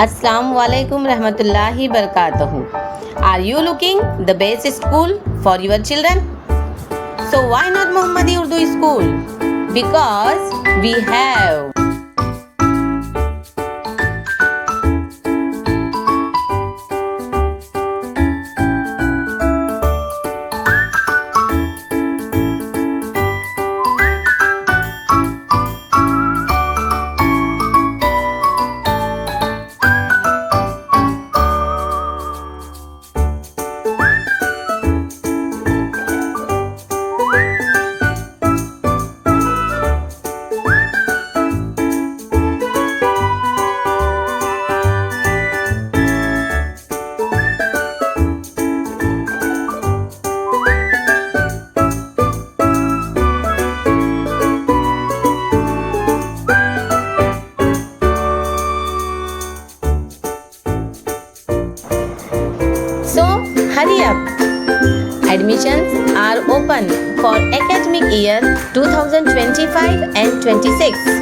Assalamu alaikum rahmatullahi barakatuhu. Are you looking the best school for your children? So why not Muhammadi Urdu School? Because we have So hurry up. Admissions are open for academic year 2025 and 26.